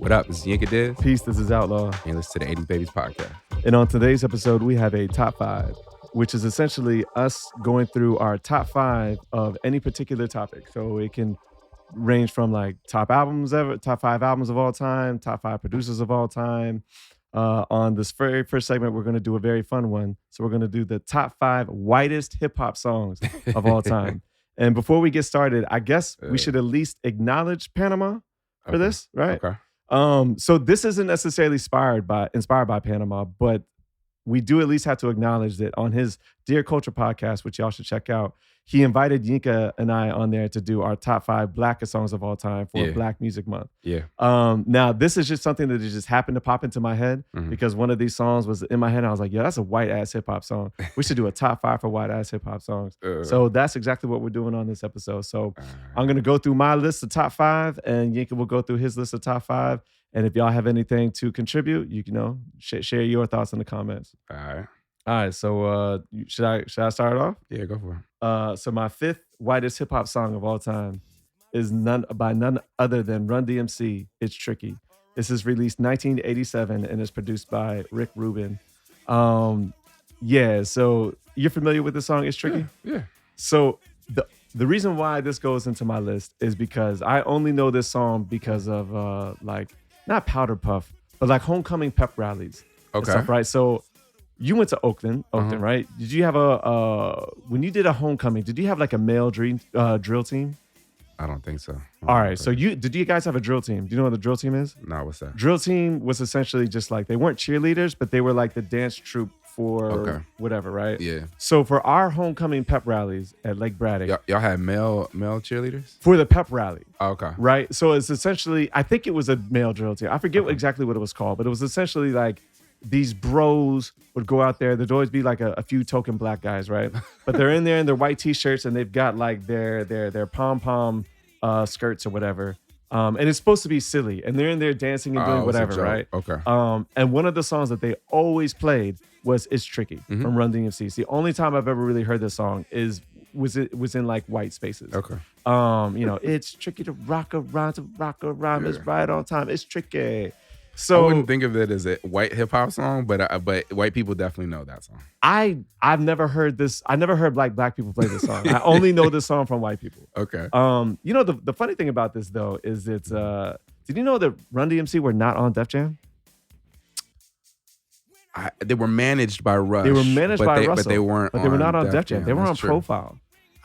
What up? This is Yinka Diz. Peace, this is Outlaw. And listen to the 80s Babies podcast. And on today's episode, we have a top 5, which is essentially us going through our top 5 of any particular topic. So it can range from like top 5 albums of all time, top 5 producers of all time. On this very first segment, we're going to do a very fun one. So we're going to do the top 5 whitest hip hop songs of all time. And before we get started, I guess we should at least acknowledge Panama for this, right? Okay. So this isn't necessarily inspired by Panama, but we do at least have to acknowledge that on his Dear Culture podcast, which y'all should check out, he invited Yinka and I on there to do our top 5 blackest songs of all time for Black Music Month. Yeah. Now, this is just something that just happened to pop into my head because one of these songs was in my head. And I was like, yeah, that's a white ass hip hop song. We should do a top 5 for white ass hip hop songs. So that's exactly what we're doing on this episode. So I'm going to go through my list of top 5 and Yinka will go through his list of top 5. And if y'all have anything to contribute, you can share your thoughts in the comments. All right. So should I start off? Yeah, go for it. So my 5th whitest hip hop song of all time is none other than Run DMC. It's Tricky. This is released 1987 and is produced by Rick Rubin. So you're familiar with the song It's Tricky? Yeah. So the reason why this goes into my list is because I only know this song because of not Powder Puff, but like homecoming pep rallies. Okay. Stuff, right? So you went to Oakland, right? Did you have when you did a homecoming, did you have like a male drill team? I don't think so. All right. So did you guys have a drill team? Do you know what the drill team is? No, what's that? Drill team was essentially just like, they weren't cheerleaders, but they were like the dance troupe for whatever, right? Yeah. So for our homecoming pep rallies at Lake Braddock. Y'all had male cheerleaders? For the pep rally. Oh, okay. Right? So it's essentially, I think it was a male drill team. I forget exactly what it was called, but it was essentially like these bros would go out there. There'd always be like a few token black guys, right? But they're in there in their white t-shirts and they've got like their pom-pom skirts or whatever. And it's supposed to be silly. And they're in there dancing and doing whatever, right? Okay. And one of the songs that they always played was It's Tricky from Run DMC. It's the only time I've ever really heard this song was in like white spaces. Okay. It's tricky to rock a rhyme is right on time. It's tricky. So I wouldn't think of it as a white hip hop song, but white people definitely know that song. I've never heard this. I never heard black people play this song. I only know this song from white people. Okay. The funny thing about this though is it's did you know that Run DMC were not on Def Jam? They were managed by Rush. They were managed by Russell, but they weren't. But they were not on Def Jam. They were on true. Profile.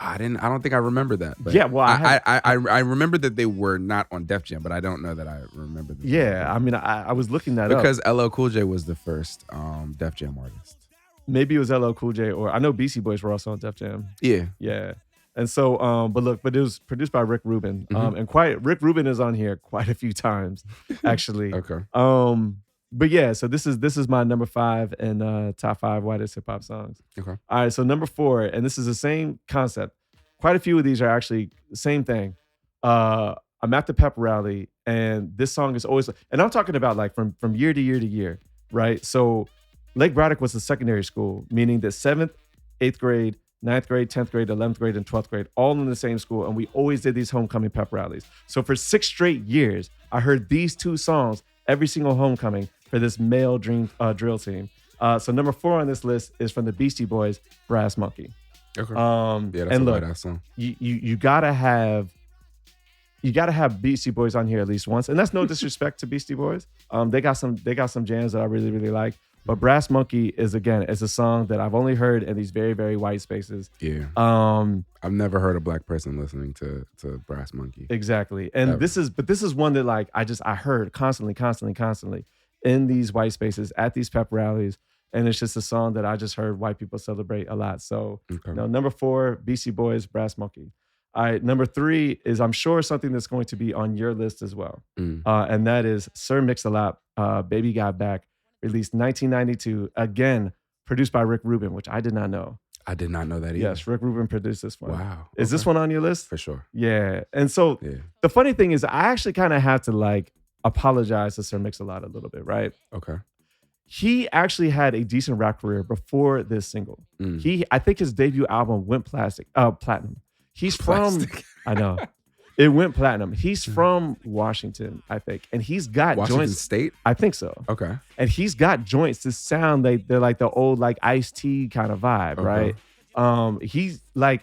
I don't think I remember that. But yeah, well, I remember that they were not on Def Jam, but I don't know that I remember that. Yeah, I mean, I was looking that up. Because LL Cool J was the first Def Jam artist. Maybe it was LL Cool J, or I know Beastie Boys were also on Def Jam. Yeah. Yeah. And so, but it was produced by Rick Rubin. And Rick Rubin is on here quite a few times, actually. Okay. But yeah, so this is my number 5 and top 5 whitest hip hop songs. Okay. All right, so number 4, and this is the same concept. Quite a few of these are actually the same thing. I'm at the pep rally, and this song is always, and I'm talking about like from year to year to year, right? So Lake Braddock was a secondary school, meaning that 7th, 8th grade, 9th grade, 10th grade, 11th grade, and 12th grade, all in the same school. And we always did these homecoming pep rallies. So for 6 straight years, I heard these 2 songs every single homecoming for this male drill team. So number 4 on this list is from the Beastie Boys, Brass Monkey. Okay. Yeah, that's and a look, white-ass song. You gotta have Beastie Boys on here at least once. And that's no disrespect to Beastie Boys. They got some jams that I really, really like. But Brass Monkey is a song that I've only heard in these very, very white spaces. Yeah. I've never heard a black person listening to Brass Monkey. Exactly. And this is one that like I heard constantly in these white spaces at these pep rallies. And it's just a song that I just heard white people celebrate a lot. So number 4, Beastie Boys, Brass Monkey. All right, number 3 is, I'm sure, something that's going to be on your list as well. And that is Sir Mix-a-Lot, Baby Got Back, released 1992. Again, produced by Rick Rubin, which I did not know. I did not know that either. Yes, Rick Rubin produced this one. Wow. Is this one on your list? For sure. Yeah. And so the funny thing is, I actually kind of have to like apologize to Sir Mix-a-Lot a little bit, right? Okay. He actually had a decent rap career before this single. I think his debut album went platinum. He's from, I know. It went platinum. He's from Washington, I think, and he's got Washington joints. State? I think so. Okay. And he's got joints that sound like they're like the old like Ice-T kind of vibe, Okay. right? He's like,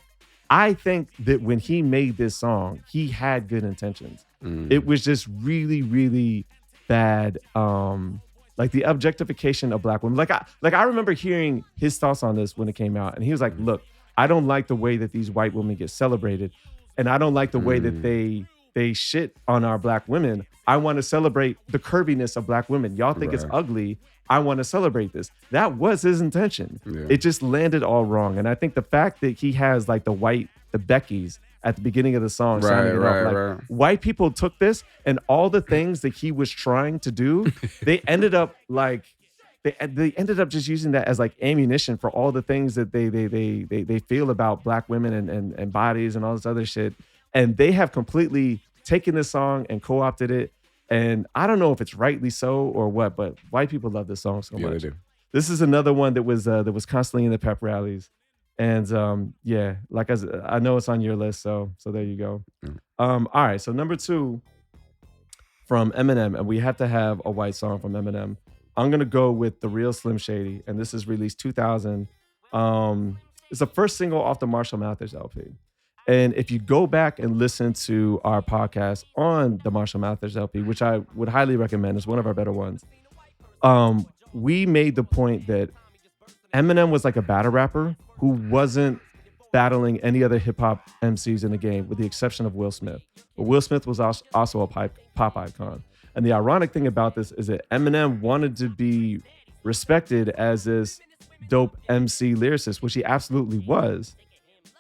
I think that when he made this song, he had good intentions. It was just really, really bad. Like the objectification of black women. Like I remember hearing his thoughts on this when it came out, and he was like, "Look, I don't like the way that these white women get celebrated, and I don't like the way that they shit on our black women. I want to celebrate the curviness of black women. Y'all think it's Right. ugly. I want to celebrate this." That was his intention. Yeah. It just landed all wrong. And I think the fact that he has like the Beckys at the beginning of the song, sounding it off, like white people took this and all the things that he was trying to do, they ended up like they ended up just using that as like ammunition for all the things that they feel about black women and bodies and all this other shit. And they have completely taken this song and co-opted it. And I don't know if it's rightly so or what, but white people love this song so Yeah, much. they do. This is another one that was constantly in the pep rallies. And yeah, like I know it's on your list, so there you go. All right, so number 2 from Eminem, and we have to have a white song from Eminem. I'm gonna go with The Real Slim Shady, and this is released 2000. It's the first single off the Marshall Mathers LP. And if you go back and listen to our podcast on the Marshall Mathers LP, which I would highly recommend, it's one of our better ones. We made the point that Eminem was like a battle rapper who wasn't battling any other hip hop MCs in the game, with the exception of Will Smith. But Will Smith was also a pop icon. And the ironic thing about this is that Eminem wanted to be respected as this dope MC lyricist, which he absolutely was.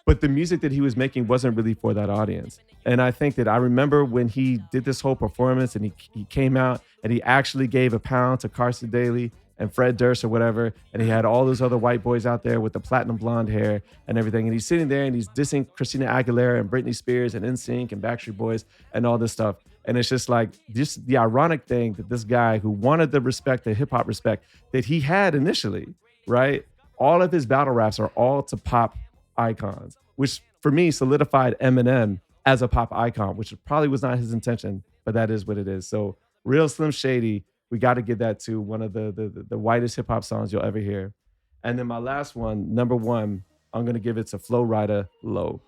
But the music that he was making wasn't really for that audience. And I think that I remember when he did this whole performance and he came out and he actually gave a pound to Carson Daly and Fred Durst or whatever. And he had all those other white boys out there with the platinum blonde hair and everything. And he's sitting there and he's dissing Christina Aguilera and Britney Spears and NSYNC and Backstreet Boys and all this stuff. And it's just like the ironic thing that this guy who wanted the respect, the hip hop respect that he had initially, right? All of his battle raps are all to pop icons, which for me solidified Eminem as a pop icon, which probably was not his intention, but that is what it is. So Real Slim Shady, we got to give that to one of the whitest hip hop songs you'll ever hear. And then my last one, number 1, I'm going to give it to Flow Rider, Low.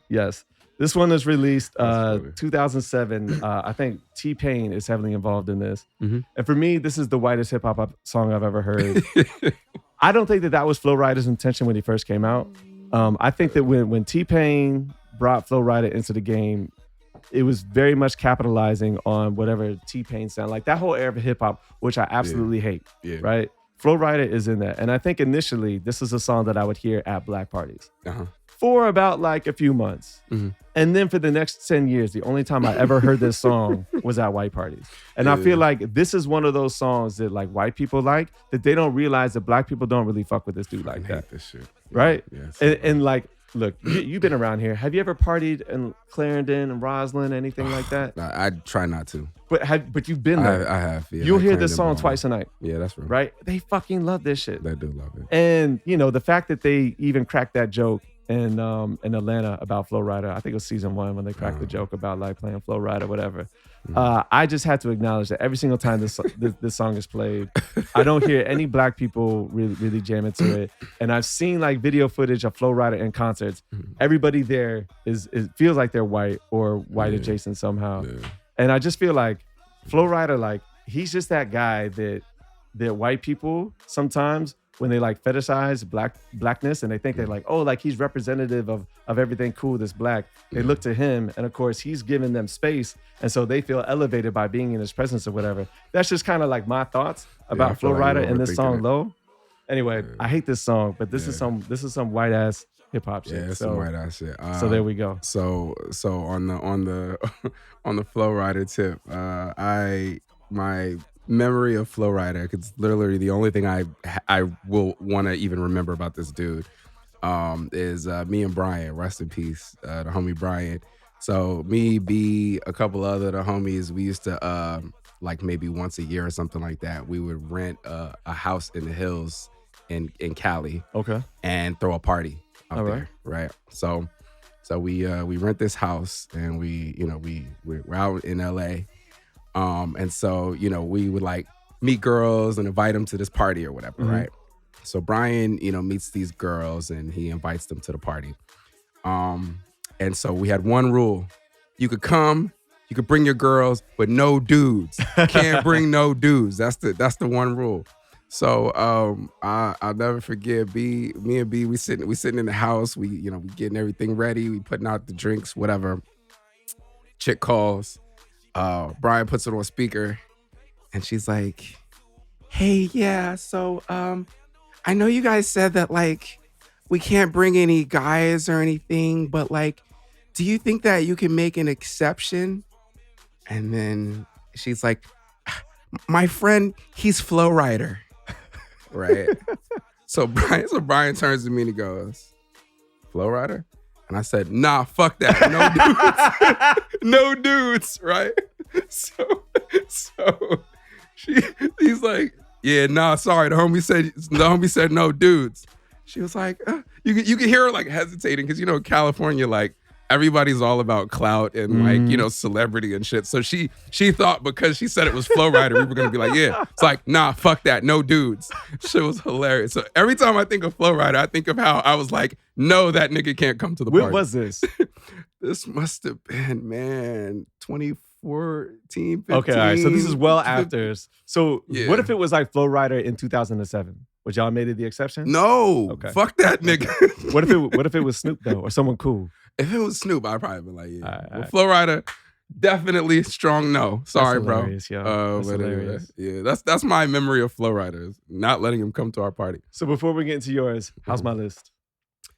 Yes. This one was released 2007. I think T-Pain is heavily involved in this. And for me, this is the whitest hip hop song I've ever heard. I don't think that was Flow Rider's intention when he first came out. I think that when T-Pain brought Flow Rider into the game, it was very much capitalizing on whatever T-Pain sound like. That whole era of hip hop, which I absolutely hate, right? Flow Rider is in that. And I think initially, this is a song that I would hear at black parties for about like a few months. And then for the next 10 years, the only time I ever heard this song was at white parties. And I feel like this is one of those songs that like white people like, that they don't realize that black people don't really fuck with this dude like that. This shit. Right? Yeah, and like, look, you've been around here. Have you ever partied in Clarendon and Roslyn, anything like that? I try not to. But you've been there. I have. Yeah, You'll hear this song twice a night. Yeah, that's right. Right? They fucking love this shit. They do love it. And you know, the fact that they even cracked that joke in Atlanta about Flow Rider, I think it was season 1 when they cracked the joke about like playing Flow Rider, whatever. I just had to acknowledge that every single time this song is played, I don't hear any black people really jamming to it. And I've seen like video footage of Flow Rider in concerts. Everybody there is feels like they're white or white adjacent somehow. And I just feel like Flow Rider, like he's just that guy that white people sometimes, when they like fetishize blackness and they think they're like, oh, like he's representative of everything cool that's black. They look to him, and of course he's giving them space, and so they feel elevated by being in his presence or whatever. That's just kind of like my thoughts about Flow Rider and this song Low. Anyway, I hate this song, but this is some white ass hip hop shit. Yeah, it's some white ass shit. So there we go. So on the on the Flow Rider tip, my memory of Flow Rider, because literally the only thing I will want to even remember about this dude is me and Brian, rest in peace, the homie Brian. So me, B, a couple other the homies, we used to like maybe once a year or something like that, we would rent a house in the hills in Cali, and throw a party out there, right? So So we rent this house and we're out in LA. And so, we would like meet girls and invite them to this party or whatever, Mhm. right? So Brian, meets these girls and he invites them to the party. Um, and so we had one rule. You could come, you could bring your girls, but no dudes. Can't bring no dudes. That's the one rule. So I'll never forget me and B, we sitting in the house, we getting everything ready, we putting out the drinks, whatever. Chick calls. Brian puts it on speaker and she's like, "Hey, yeah, so I know you guys said that like we can't bring any guys or anything, but like, do you think that you can make an exception?" And then she's like, "My friend, he's Flow Rider." Right? So Brian turns to me and he goes, "Flow Rider?" And I said, "Nah, fuck that. No dudes." No dudes, right? So he's like, "Yeah, nah, sorry. The homie said no dudes." She was like, you can hear her like hesitating because California, like everybody's all about clout and like celebrity and shit. So she thought because she said it was Flow Rider, we were gonna be like, yeah. It's like, nah, fuck that, no dudes. Shit was hilarious. So every time I think of Flow Rider, I think of how I was like, no, that nigga can't come to the party. When was this? This must have been, man, 2014, 15. Okay, all right. So this is well after. So Yeah. what if it was like Flow Rider in 2007? Would y'all made it the exception? No, Okay. fuck that nigga. What if it was Snoop though, or someone cool? If it was Snoop, I'd probably be like, yeah. All right. Well, Flow Rider, definitely strong no. Sorry, That's bro. hilarious, yo. That's But anyway, hilarious. yeah, that's my memory of Flow Riders, not letting him come to our party. So before we get into yours, how's my list?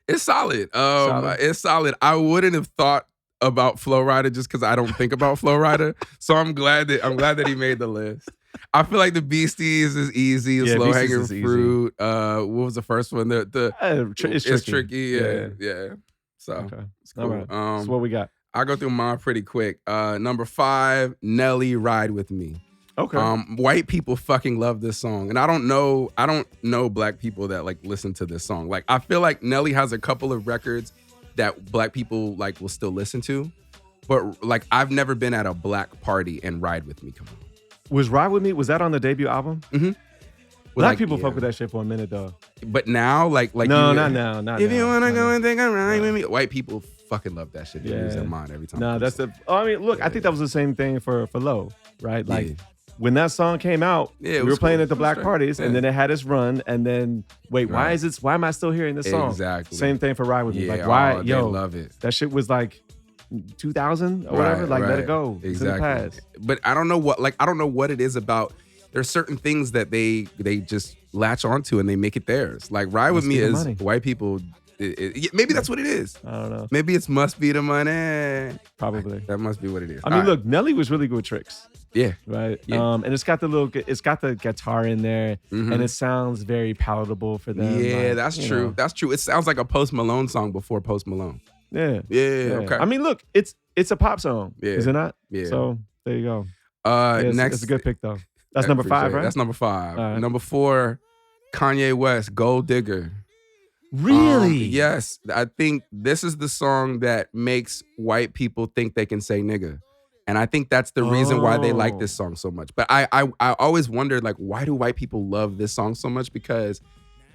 It's solid. Solid? It's solid. I wouldn't have thought about Flow Rider just because I don't think about Flow Rider. So I'm glad that he made the list. I feel like the Beasties is easy. It's Yeah, low Beasties hanging is easy. fruit. What was the first one? It's tricky. Yeah. So Okay. it's cool. All right. So what we got? I'll go through mine pretty quick. Number 5, Nelly, Ride With Me. Okay. White people fucking love this song. And I don't know black people that like listen to this song. Like I feel like Nelly has a couple of records that black people like will still listen to. But like I've never been at a black party and Ride With Me come on. Was Ride With Me, was that on the debut album? Mm-hmm. Black people fuck with that shit for a minute though. But now, like no, not now. Not if now, you wanna not go now. and take a ride with me, white people fucking love that shit. They lose their mind every time. No, that's the. Oh, I mean, look, I think that was the same thing for Low, right? Like Yeah. when that song came out, Yeah, it we were was playing cool. at the It was black straight. parties, and Yeah. then it had its run, and then wait, Right. why am I still hearing this song? Exactly. Same thing for Ride With Me. Yeah, Like why, they yo, love it. that shit was like 2000 or whatever. Like let it go. It's in the past. But I don't know what it is about. There's certain things that they just latch onto and they make it theirs. Like Ride With Must Me be the is money. white people. Maybe that's what it is. I don't know. Maybe it's must be the money. Probably. That must be what it is. I mean, All look, Nelly was really good with tricks. Yeah. Right. Yeah. And it's got the guitar in there, Mhm. and it sounds very palatable for them. Yeah, like, that's you true. know. That's true. It sounds like a Post Malone song before Post Malone. Yeah. Yeah. Okay. I mean, look, it's a pop song. Yeah. Is it not? Yeah. So there you go. Yeah, Next, it's a good pick though. That's I number appreciate 5, it. right? That's number 5. All right. Number 4, Kanye West, Gold Digger. Really? Yes. I think this is the song that makes white people think they can say nigga. And I think that's the reason why they like this song so much. But I always wondered, like, why do white people love this song so much? Because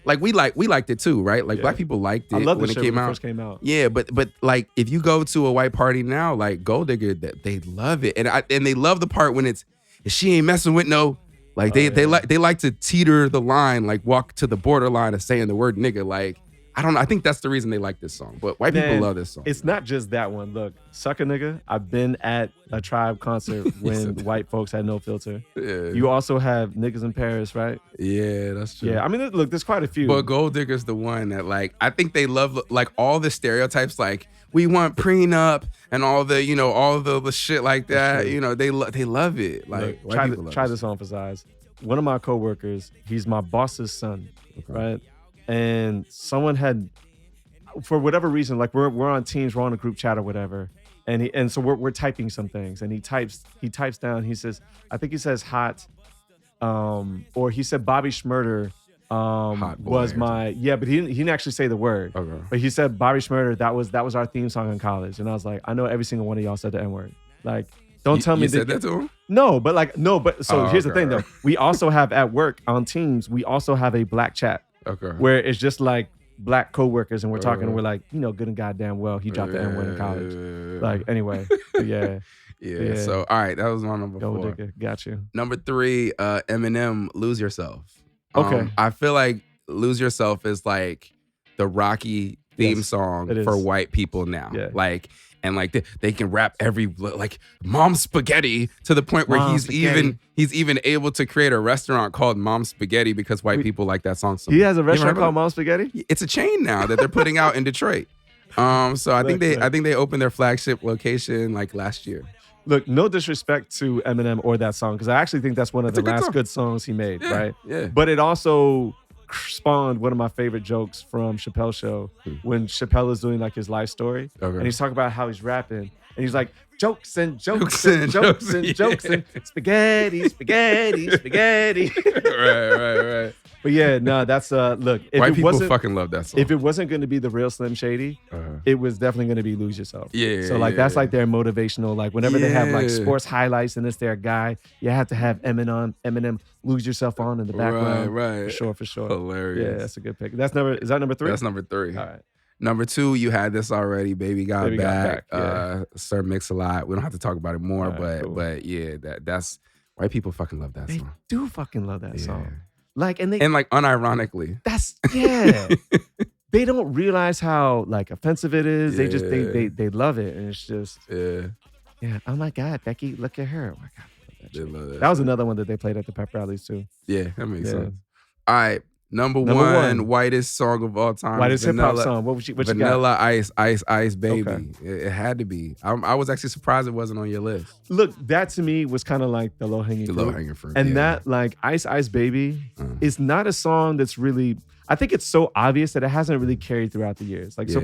like we liked it too, right? Like Yeah. black people liked it I love when this it shit came when it out. first came out. Yeah, but like if you go to a white party now, like Gold Digger, they love it. And they love the part when it's she ain't messing with no. Like they like to teeter the line, like walk to the borderline of saying the word nigga. Like I don't know. I think that's the reason they like this song. But white people Man, love this song. It's not just that one. Look, Sucker Nigga. I've been at a Tribe concert when white folks had no filter. Yeah. You also have Niggas in Paris, right? Yeah, that's true. Yeah, I mean, look, there's quite a few. But Gold Digger's the one that like I think they love like all the stereotypes, like we want prenup and all the shit like that. true. You know, they love it. Like Look, white people love try it. this on for size. One of my coworkers, he's my boss's son, right? And someone had, for whatever reason, like we're on Teams, we're on a group chat or whatever, and so we're typing some things, and he types down. He says, I think he says hot, or he said Bobby Schmurder Hot boy was or something. but he didn't actually say the word. Okay. But he said Bobby Shmurda, that was our theme song in college. And I was like, I know every single one of y'all said the N-word. Like, don't tell me You said that to him? No, but like, no, but so Oh, here's the okay. thing though. We also have at work on Teams, we also have a black chat Okay. where it's just like black coworkers and we're talking and we're like, good and goddamn well, he dropped the N-word in college. Like, anyway, but yeah. Yeah. So, all right, that was my number Go 4. digger, got you. Number 3, Eminem, Lose Yourself. Okay. I feel like Lose Yourself is like the Rocky theme song it for is. white people now. Yeah. Like, and like they can rap every like Mom Spaghetti to the point where Mom he's Spaghetti. even able to create a restaurant called Mom Spaghetti because white people like that song so much. He has a You ever restaurant heard called of Mom Spaghetti? it? It's a chain now that they're putting out in Detroit. So I think they opened their flagship location like last year. Look, no disrespect to Eminem or that song, because I actually think that's one of It's a the good last song. good songs he made, Yeah, right? yeah. But it also spawned one of my favorite jokes from Chappelle's show when Chappelle is doing like his life story. Okay. And he's talking about how he's rapping. And he's like, jokes and Jokes jokes and and jokes jokes, and jokes and spaghetti, spaghetti, spaghetti. right. But yeah, no, that's look, if White it people wasn't fucking love that song. if it wasn't going to be the real Slim Shady, it was definitely going to be Lose Yourself. Yeah, So like that's like their motivational. Like whenever they have like Yeah. sports highlights and it's their guy, you have to have Eminem Lose Yourself on in the background. Right. For sure. Hilarious. Yeah, that's a good pick. Is that number 3? That's number 3. All right. Number 2, you had this already. Baby Got Baby Got Back. Back, yeah. Sir Mix-a-Lot. We don't have to talk about it more, All right, cool. but yeah, that's white people fucking love that They song. do fucking love that Yeah. song. Like and like unironically. that's they don't realize how like offensive it is. They just they love it, and it's just Yeah. oh my God, Becky, look at her. Oh my God, I love that They shit. love that. That was another one that they played at the pep rallies too. Yeah, that makes Yeah. sense. All right. Number Number one, one. whitest song of all time. Whitest hip hop Vanilla- song. What you got? Vanilla Ice, Baby. Okay. It had to be. I was actually surprised it wasn't on your list. Look, that to me was kind of like the low hanging The fruit. low hanging fruit. And yeah. that like Ice Baby is not a song that's really. I think it's so obvious that it hasn't really carried throughout the years. Like so,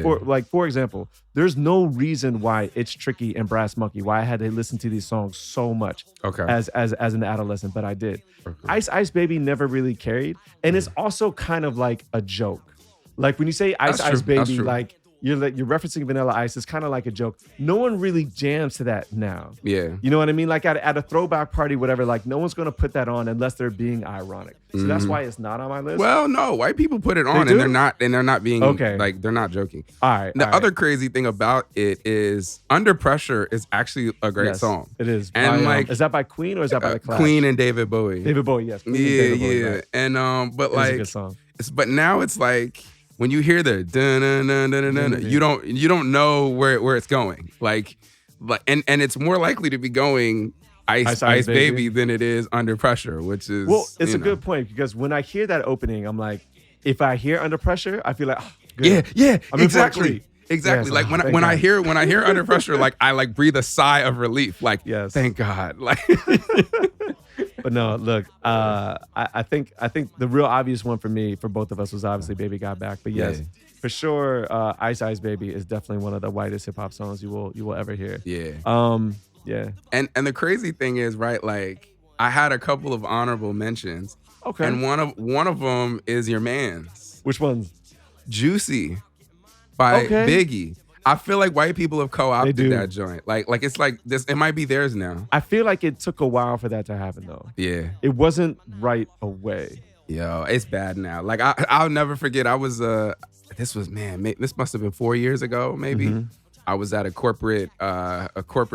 for example, there's no reason why It's Tricky and Brass Monkey, why I had to listen to these songs so much as an adolescent, but I did. Okay. Ice Baby never really carried, and it's also kind of like a joke. Like when you say Ice That's true. That's Baby, true. like you're referencing Vanilla Ice. It's kind of like a joke. No one really jams to that now. Yeah. You know what I mean? Like at a throwback party, whatever, like no one's going to put that on unless they're being ironic. So that's why it's not on my list. Well, no, white people put it on do? and they're not being Okay. like they're not joking. all right. The all right. other crazy thing about it is Under Pressure is actually a great Yes, song. It is. And By, like is that by Queen or is that by the Clash? Queen and David Bowie. David Bowie, yes. Queen and David Bowie, right. And but It is a like good song. but now it's like when you hear the dun, dun, dun, dun, dun, dun, you don't know where it's going. Like and it's more likely to be going Ice Baby than it is Under Pressure, which is Well, it's a good point because when I hear that opening, I'm like, if I hear Under Pressure, I feel like, oh, good. Yeah, I'm in for a exactly. treat. Exactly. Yes, like thank when I God. hear Under Pressure, like I like breathe a sigh of relief. Like, Yes. thank God. Like But no, look, I think the real obvious one for me, for both of us, was obviously Baby Got Back. But yes, Yeah. for sure, Ice Baby is definitely one of the whitest hip hop songs you will ever hear. yeah. Yeah. And the crazy thing is, right, like I had a couple of honorable mentions. Okay. And one of them is your man's Which ones? Juicy by Okay. Biggie. I feel like white people have They co-opted do. that joint. Like it's like this, it might be theirs now. I feel like it took a while for that to happen though. Yeah. It wasn't right away. Yo, it's bad now. Like I'll never forget. I was this must have been 4 years ago, maybe. Mhm. I was at a corporate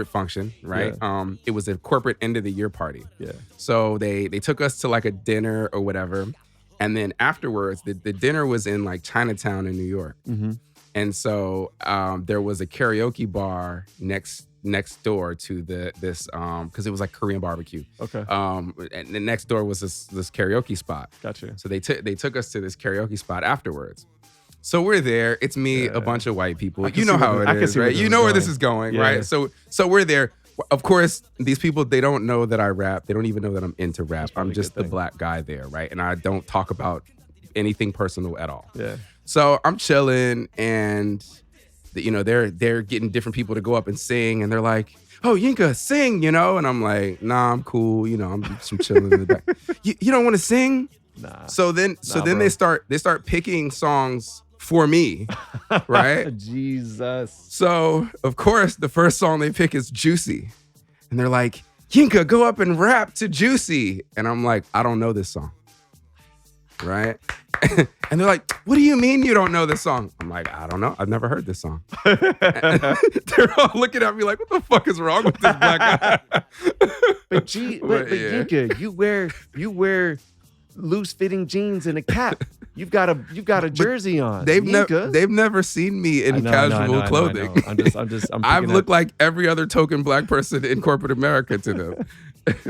function, right? It was a corporate end of the year party. Yeah. So they took us to like a dinner or whatever. And then afterwards, the dinner was in like Chinatown in New York. Mm-hmm. And so there was a karaoke bar next door to this because it was like Korean barbecue. Okay. And the next door was this karaoke spot. Gotcha. So they took us to this karaoke spot afterwards. So we're there. It's me, a bunch of white people. I can You know see how where- it I can is, see where right? this You is know where going. this is going, Yeah. right? So we're there. Of course, these people, they don't know that I rap. They don't even know that I'm into rap. probably I'm a just good the thing. black guy there, right? And I don't talk about anything personal at all. Yeah. So I'm chilling, and they're getting different people to go up and sing, and they're like, "Oh, Yinka, sing," and I'm like, "Nah, I'm cool. I'm chilling in the back." You don't want to sing? Nah. So Nah, then bro. they start picking songs for me, right? Jesus. So of course the first song they pick is Juicy. And they're like, Yinka, go up and rap to Juicy. And I'm like, I don't know this song. Right? And they're like, what do you mean you don't know this song? I'm like, I don't know. I've never heard this song. They're all looking at me like, what the fuck is wrong with this black guy? But yeah. Yinka, you wear loose fitting jeans and a cap. You've got a jersey on. They've Yinka. never seen me in I know, casual clothing. I know. I'm I've picking looked up. like every other token black person in corporate America to them.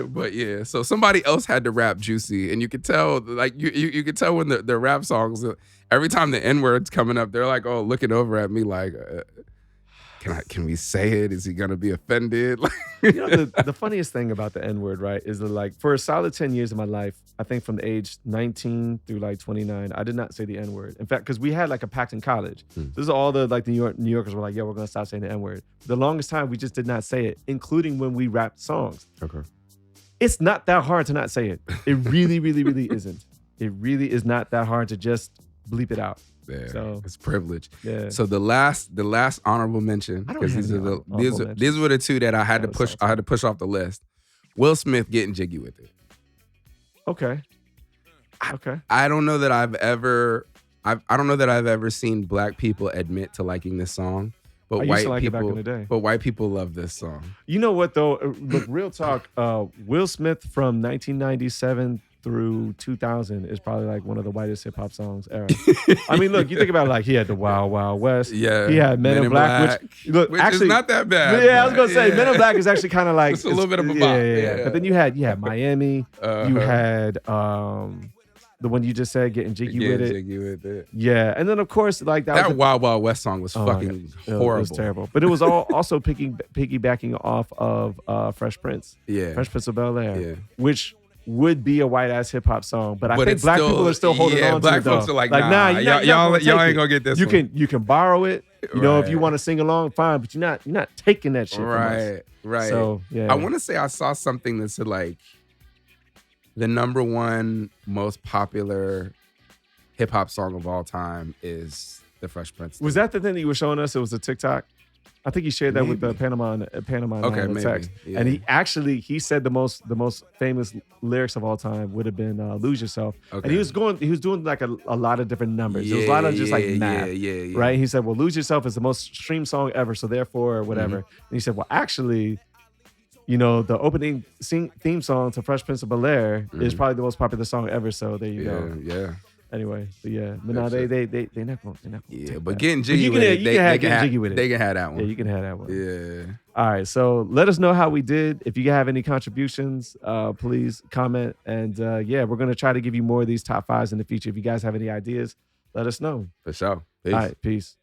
But yeah, so somebody else had to rap Juicy, and you could tell, like you could tell when the rap songs, every time the N-word's coming up, they're like, oh, looking over at me like, can we say it? Is he gonna be offended? You know, the funniest thing about the N-word, right, is that like for a solid 10 years of my life, I think from the age 19 through like 29, I did not say the N-word. In fact, because we had like a pact in college. This is all the like New Yorkers were like, yeah, we're gonna stop saying the N-word. The longest time we just did not say it, including when we rapped songs. Okay. It's not that hard to not say it. It really, really, really isn't. It really is not that hard to just bleep it out. Yeah, So it's privilege. yeah. So the last honorable mention, I don't because have these any are honorable these were the two that I had to Oh, push. sorry. I had to push off the list. Will Smith getting jiggy with it. Okay. Okay. I don't know that I've ever seen black people admit to liking this song, but I used to like it back in the day. But white people love this song. You know what though? Look, real talk. Will Smith from 1997 through 2000 is probably like one of the whitest hip hop songs ever. I mean, look, you think about it, like he had the Wild Wild West. Yeah, he had Men in Black, which actually is not that bad. Yeah, I was gonna say Men in Black is actually kind of like it's a little bit of a bop. Yeah. But then you had Miami. You had the one you just said, Getting Jiggy with It. Jiggy with it. Yeah, and then of course like that Wild Wild West song was fucking horrible. It was terrible, but it was also piggybacking off of Fresh Prince. Yeah, Fresh Prince of Bel-Air. Yeah, which would be a white ass hip hop song, but I think black people are still holding on to it. Black folks are like, nah, y'all ain't gonna get this. You can borrow it. You know, if you want to sing along, fine, but you're not taking that shit. Right. So yeah, I want to say I saw something that said like the #1 most popular hip hop song of all time is the Fresh Prince. Was that the thing that you were showing us? It was a TikTok. I think he shared that with the Panama okay, maybe. text. Yeah. And he said the most famous lyrics of all time would have been "Lose Yourself." Okay. And he was doing like a lot of different numbers. It was a lot of just like math. Yeah. Right? He said, "Well, Lose Yourself is the most streamed song ever, so therefore whatever." And he said, "Well, actually, you know, the opening theme song to Fresh Prince of Bel-Air is probably the most popular song ever. So there you go." Yeah. Anyway, but yeah, but no, they not gonna. Yeah, but getting jiggy with it, they can jiggy with it. They can have that one. Yeah, you can have that one. Yeah. All right, so let us know how we did. If you have any contributions, please comment. And yeah, we're gonna try to give you more of these top 5s in the future. If you guys have any ideas, let us know. For sure. Peace. All right, peace.